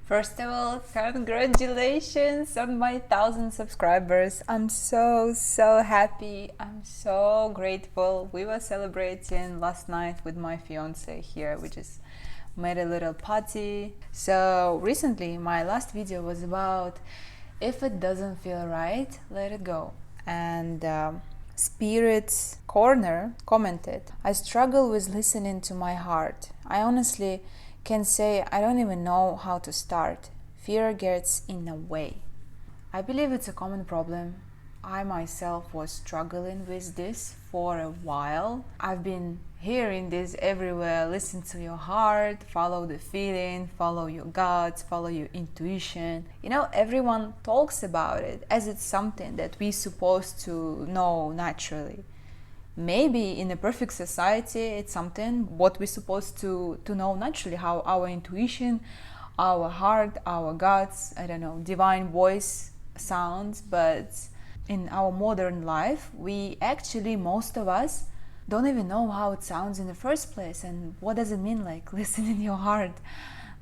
First of all, congratulations on my 1,000 subscribers. I'm so happy. I'm so grateful. We were celebrating last night with my fiance here. We just made a little party. So recently, my last video was about if it doesn't feel right, let it go. And Spirit's Corner commented, I struggle with listening to my heart. I honestly can say I don't even know how to start. Fear gets in the way. I believe it's a common problem. I myself was struggling with this for a while. I've been hearing this everywhere. Listen to your heart, follow the feeling, follow your guts, follow your intuition. You know, everyone talks about it as it's something that we're supposed to know naturally. Maybe in a perfect society it's something what we're supposed to know naturally, how our intuition, our heart, our guts, I don't know, divine voice sounds. But in our modern life, we actually, most of us, don't even know how it sounds in the first place. And what does it mean, like listen in your heart,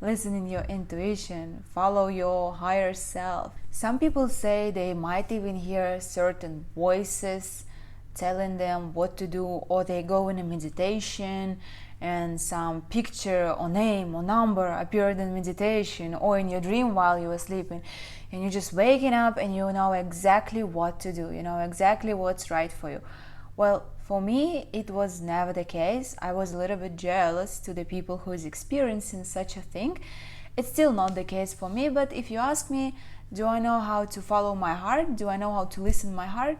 listen in your intuition, follow your higher self. Some people say they might even hear certain voices telling them what to do, or they go in a meditation and some picture or name or number appeared in meditation or in your dream while you were sleeping, and you're just waking up and you know exactly what to do, you know exactly what's right for you. Well, for me, it was never the case. I was a little bit jealous to the people who is experiencing such a thing. It's still not the case for me, but if you ask me, do I know how to follow my heart? Do I know how to listen to my heart?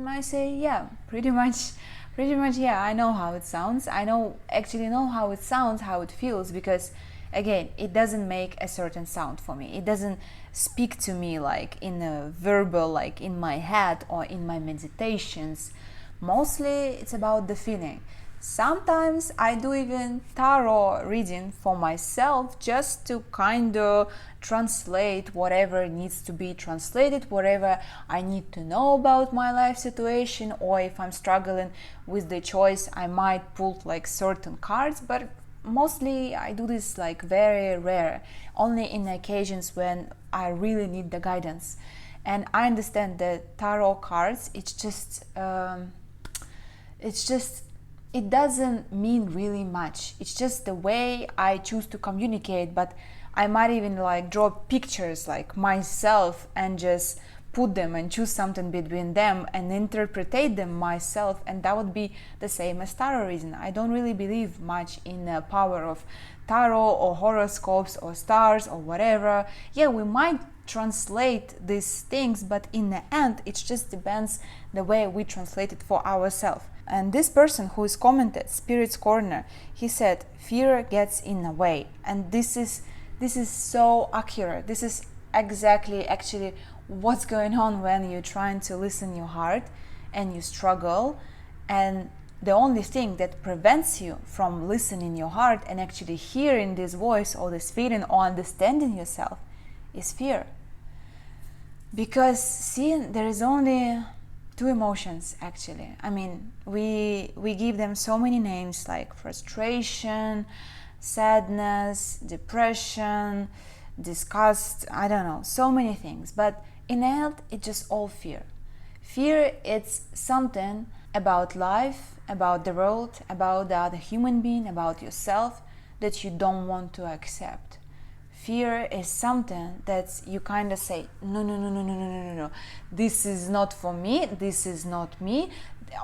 I say, yeah, pretty much, yeah, I know how it sounds. I actually know how it sounds, how it feels, because again, it doesn't make a certain sound for me. It doesn't speak to me like in a verbal, like in my head or in my meditations. Mostly it's about the feeling. Sometimes I do even tarot reading for myself just to kind of translate whatever needs to be translated, whatever I need to know about my life situation, or if I'm struggling with the choice, I might pull like certain cards, but mostly I do this like very rare, only in occasions when I really need the guidance. And I understand that tarot cards, it doesn't mean really much. It's just the way I choose to communicate, but I might even like draw pictures like myself and just put them and choose something between them and interpret them myself, and that would be the same as tarot reading. I don't really believe much in the power of tarot or horoscopes or stars or whatever. Yeah, we might translate these things, but in the end it just depends the way we translate it for ourselves. And this person who is commented, Spirit's Corner, he said fear gets in the way. And this is so accurate. This is exactly actually what's going on when you're trying to listen your heart and you struggle, and the only thing that prevents you from listening your heart and actually hearing this voice or this feeling or understanding yourself is fear. Because see, there is only two emotions actually. I mean, we give them so many names like frustration, sadness, depression, disgust, I don't know, so many things. But in the end, it's just all fear. Fear, it's something about life, about the world, about the other human being, about yourself that you don't want to accept. Fear is something that you kind of say, no, this is not for me, this is not me,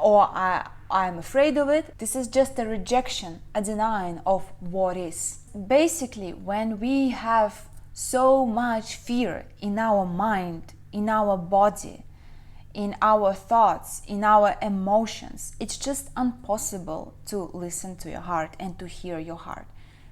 or I'm afraid of it. This is just a rejection, a denying of what is. Basically, when we have so much fear in our mind, in our body, in our thoughts, in our emotions, it's just impossible to listen to your heart and to hear your heart.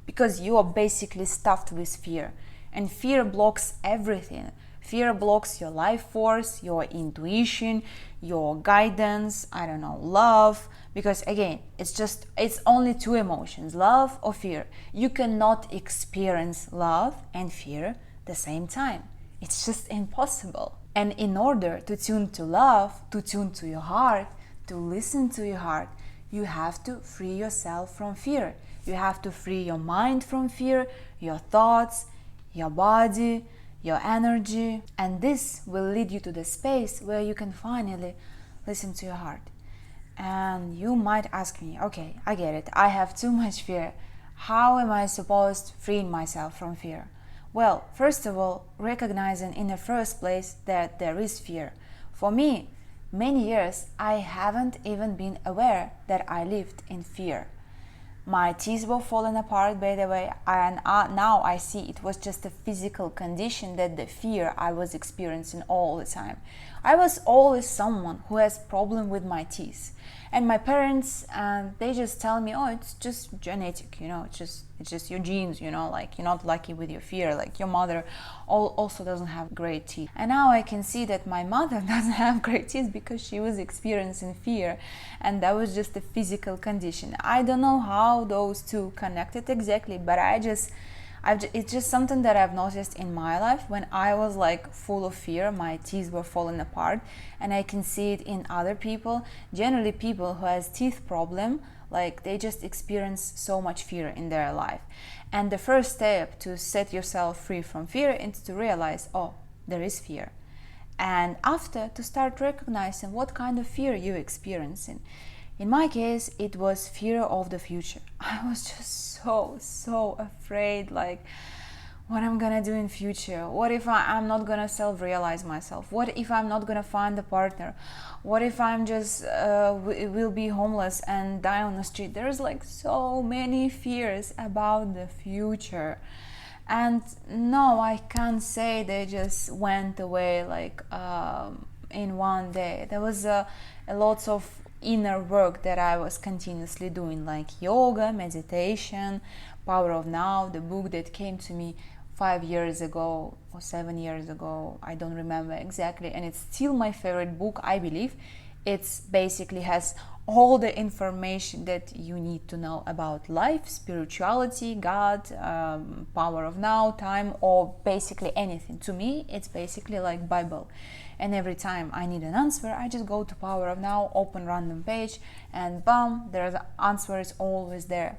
Because you are basically stuffed with fear, and fear blocks everything. Fear blocks your life force, your intuition, your guidance, I don't know, love. Because again, it's only two emotions, love or fear. You cannot experience love and fear the same time. It's just impossible. And in order to tune to love, to tune to your heart, to listen to your heart, you have to free yourself from fear. You have to free your mind from fear, your thoughts, your body, your energy, and this will lead you to the space where you can finally listen to your heart. And you might ask me, okay, I get it, I have too much fear. How am I supposed to free myself from fear? Well, first of all, recognizing in the first place that there is fear. For me, many years I haven't even been aware that I lived in fear. My teeth were falling apart, by the way, and now I see it was just a physical condition, that the fear I was experiencing all the time. I was always someone who has problem with my teeth, and my parents, they just tell me, oh, it's just genetic, it's just your genes, like you're not lucky with your fear, like your mother also doesn't have great teeth. And now I can see that my mother doesn't have great teeth because she was experiencing fear, and that was just a physical condition. I don't know how those two connected exactly, but it's just something that I've noticed in my life. When I was like full of fear, my teeth were falling apart, and I can see it in other people. Generally, people who has teeth problem, like they just experience so much fear in their life. And the first step to set yourself free from fear is to realize, oh, there is fear. And after, to start recognizing what kind of fear you're experiencing. In my case, it was fear of the future. I was just so afraid, like, what I'm gonna do in future? What if I'm not gonna self-realize myself? What if I'm not gonna find a partner? What if I'm just will be homeless and die on the street? There's like so many fears about the future. And no, I can't say they just went away like in one day. There was a lots of inner work that I was continuously doing, like yoga, meditation, Power of Now, the book that came to me 5 years ago or 7 years ago, I don't remember exactly, and it's still my favorite book, I believe. It's basically has all the information that you need to know about life, spirituality, God, Power of Now, time, or basically anything. To me, it's basically like Bible. And every time I need an answer, I just go to Power of Now, open random page, and bam, there's the answer is always there.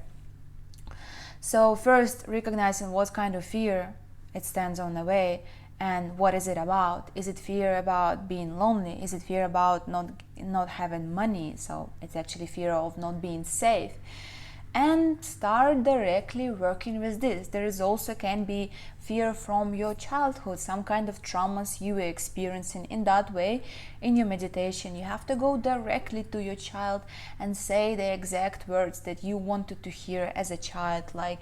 So first, recognizing what kind of fear it stands on the way, and what is it about? Is it fear about being lonely? Is it fear about not having money? So it's actually fear of not being safe. And start directly working with this. There is also can be fear from your childhood, some kind of traumas you were experiencing. In that way, in your meditation, you have to go directly to your child and say the exact words that you wanted to hear as a child, like,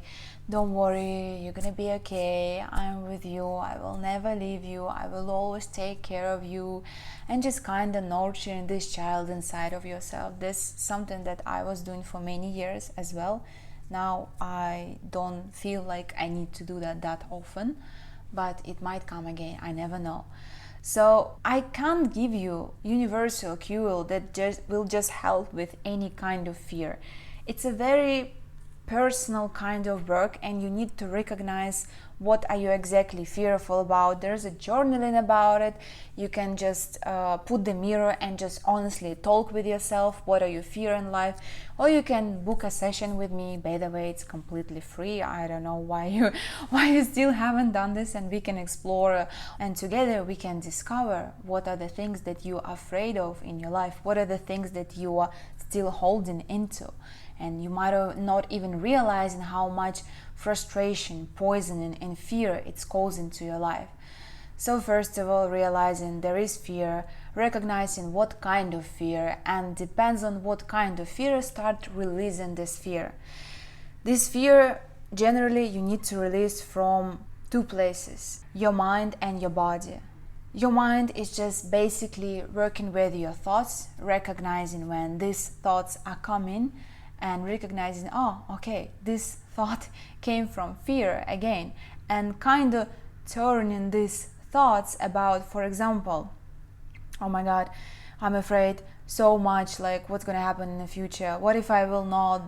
don't worry, you're gonna be okay, I'm with you, I will never leave you, I will always take care of you, and just kind of nurturing this child inside of yourself. This is something that I was doing for many years as well. Now I don't feel like I need to do that often, but it might come again, I never know. So I can't give you universal cure that will just help with any kind of fear. It's a very personal kind of work, and you need to recognize what are you exactly fearful about. There's a journaling about it. You can just put the mirror and just honestly talk with yourself. What are you fear in life? Or you can book a session with me. By the way, it's completely free. I don't know why you still haven't done this, and we can explore, and together we can discover what are the things that you are afraid of in your life. What are the things that you are still holding into. And you might have not even realizing how much frustration, poisoning, and fear it's causing to your life. So first of all, realizing there is fear, recognizing what kind of fear, and depends on what kind of fear, start releasing this fear. This fear, generally, you need to release from two places, your mind and your body. Your mind is just basically working with your thoughts, recognizing when these thoughts are coming, and recognizing, oh, okay, this thought came from fear again, and kind of turning these thoughts about, for example, oh my God, I'm afraid so much, like what's going to happen in the future, what if I will not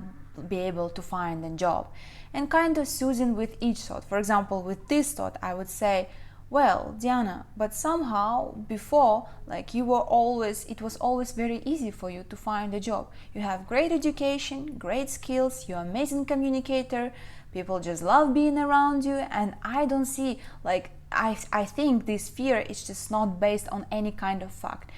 be able to find a job, and kind of soothing with each thought. For example, with this thought, I would say, well, Diana, but somehow before, like it was always very easy for you to find a job. You have great education, great skills, you're an amazing communicator, People just love being around you, and I don't see, like, I think this fear is just not based on any kind of fact.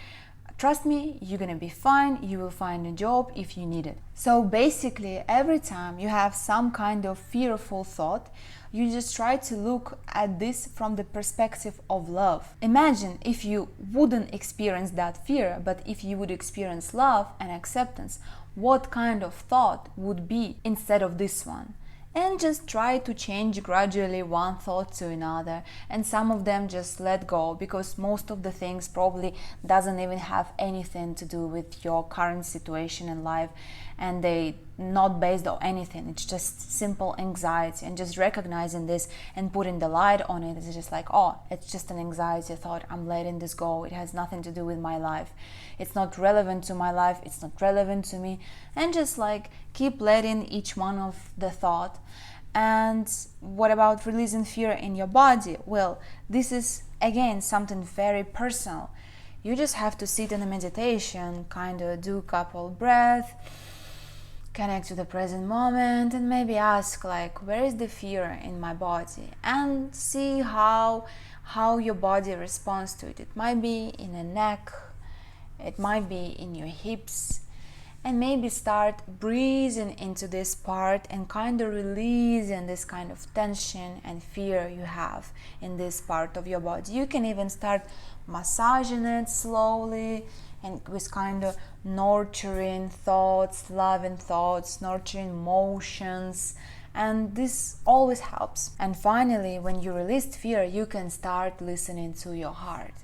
Trust me, you're gonna be fine, you will find a job if you need it. So basically, every time you have some kind of fearful thought, you just try to look at this from the perspective of love. Imagine if you wouldn't experience that fear, but if you would experience love and acceptance, what kind of thought would be instead of this one? And just try to change gradually one thought to another, and some of them just let go, because most of the things probably doesn't even have anything to do with your current situation in life, and they not based on anything. It's just simple anxiety, and just recognizing this and putting the light on it is just like, oh, it's just an anxiety thought, I'm letting this go, it has nothing to do with my life, it's not relevant to my life, it's not relevant to me, and just like keep letting each one of the thought. And what about releasing fear in your body? Well, this is again something very personal. You just have to sit in a meditation, kind of do a couple breaths, connect to the present moment, and maybe ask, like, where is the fear in my body, and see how your body responds to it. It might be in the neck, it might be in your hips, and maybe start breathing into this part and kind of releasing this kind of tension and fear you have in this part of your body. You can even start massaging it slowly and with kind of nurturing thoughts, loving thoughts, nurturing motions, and this always helps. And finally, when you release fear, you can start listening to your heart.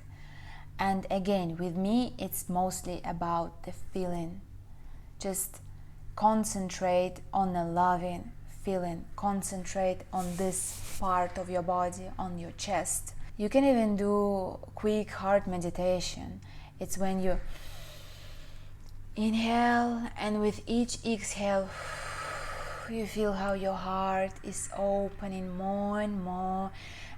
And again, with me, it's mostly about the feeling. Just concentrate on a loving feeling. Concentrate on this part of your body, on your chest. You can even do quick heart meditation. It's when you inhale, and with each exhale, you feel how your heart is opening more and more,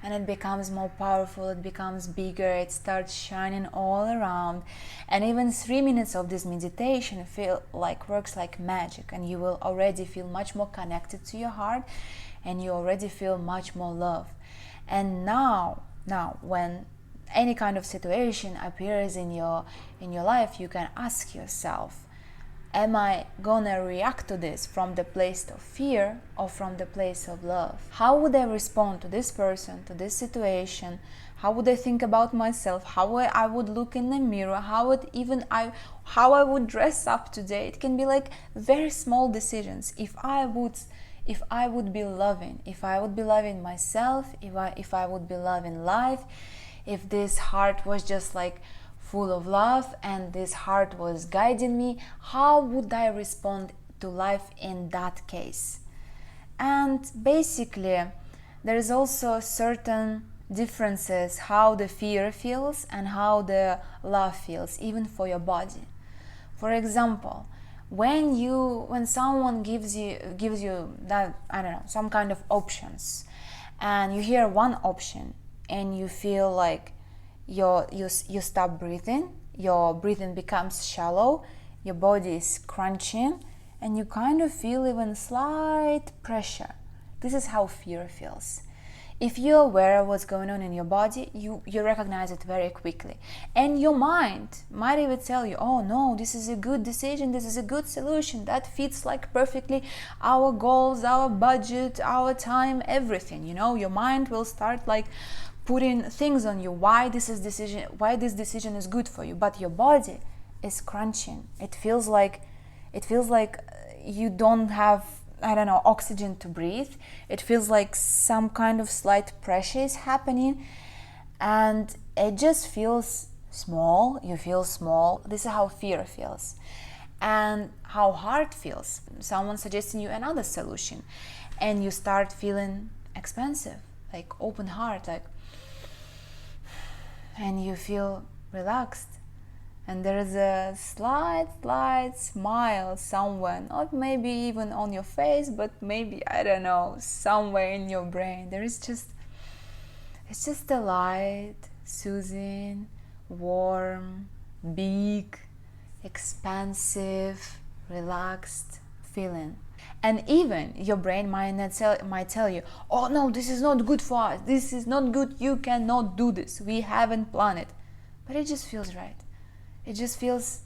and it becomes more powerful, it becomes bigger, it starts shining all around. And even 3 minutes of this meditation works like magic, and you will already feel much more connected to your heart, and you already feel much more love. And now when any kind of situation appears in your life, you can ask yourself, am I gonna react to this from the place of fear or from the place of love? How would I respond to this person, to this situation? How would I think about myself? How I would look in the mirror? How I would dress up today? It can be like very small decisions. If I would be loving myself, if I would be loving life, if this heart was just like full of love and this heart was guiding me, how would I respond to life in that case? And basically, there is also certain differences how the fear feels and how the love feels, even for your body. For example, when someone gives you that, I don't know, some kind of options, and you hear one option and you feel like you stop breathing, your breathing becomes shallow, your body is crunching, and you kind of feel even slight pressure. This is how fear feels. If you're aware of what's going on in your body, you recognize it very quickly. And your mind might even tell you, oh no, this is a good decision, this is a good solution, that fits like perfectly our goals, our budget, our time, everything. Your mind will start like putting things on you, why this decision is good for you, but your body is crunching. It feels like you don't have, I don't know, oxygen to breathe. It feels like some kind of slight pressure is happening, and it just feels small. You feel small. This is how fear feels. And how heart feels. Someone suggesting you another solution, and you start feeling expansive, like open heart, like, and you feel relaxed, and there is a slight smile somewhere, not maybe even on your face, but maybe, I don't know, somewhere in your brain. It's just a light, soothing, warm, big, expansive, relaxed feeling. And even your brain might tell you, oh no, this is not good for us, this is not good, you cannot do this, we haven't planned it. But it just feels right. It just feels,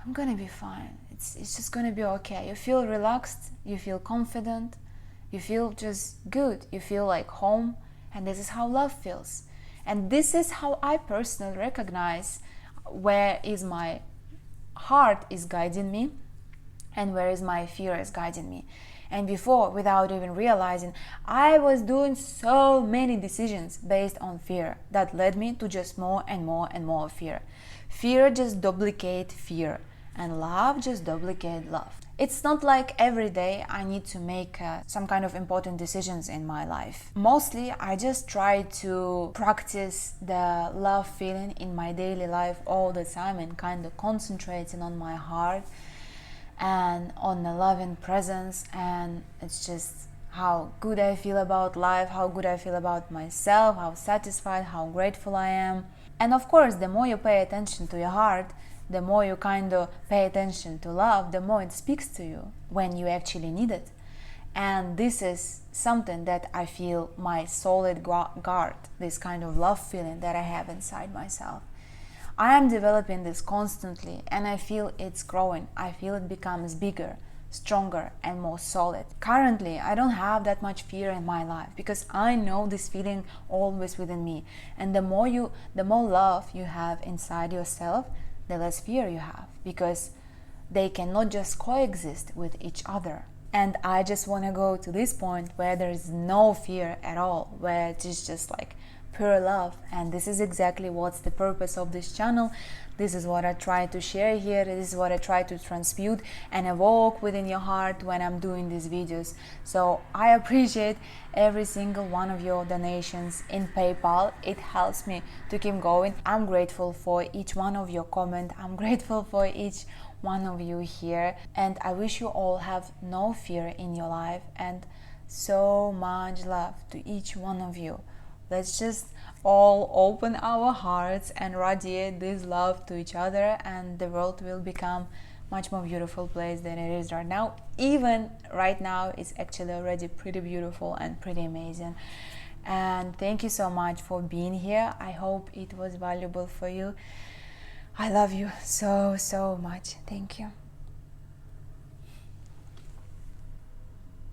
I'm gonna be fine. It's just gonna be okay. You feel relaxed, you feel confident, you feel just good, you feel like home, and this is how love feels. And this is how I personally recognize where is my heart is guiding me and where is my fear is guiding me. And before, without even realizing, I was doing so many decisions based on fear that led me to just more and more and more fear. Fear just duplicate fear, and love just duplicate love. It's not like every day I need to make some kind of important decisions in my life. Mostly I just try to practice the love feeling in my daily life all the time and kind of concentrating on my heart and on the loving presence, and it's just how good I feel about life, how good I feel about myself, how satisfied, how grateful I am. And of course, the more you pay attention to your heart, the more you kind of pay attention to love, the more it speaks to you when you actually need it. And this is something that I feel my solid guard, this kind of love feeling that I have inside myself. I am developing this constantly, and I feel it's growing. I feel it becomes bigger, stronger, and more solid. Currently, I don't have that much fear in my life because I know this feeling always within me. And the more love you have inside yourself, the less fear you have, because they cannot just coexist with each other. And I just want to go to this point where there is no fear at all, where it is just like pure love. And this is exactly what's the purpose of this channel. This is what I try to share here. This is what I try to transmute and evoke within your heart when I'm doing these videos. So I appreciate every single one of your donations in PayPal. It helps me to keep going. I'm grateful for each one of your comments. I'm grateful for each one of you here, and I wish you all have no fear in your life and so much love to each one of you. Let's just all open our hearts and radiate this love to each other, and the world will become much more beautiful place than it is right now. Even right now, it's actually already pretty beautiful and pretty amazing. And thank you so much for being here. I hope it was valuable for you. I love you so much. Thank you.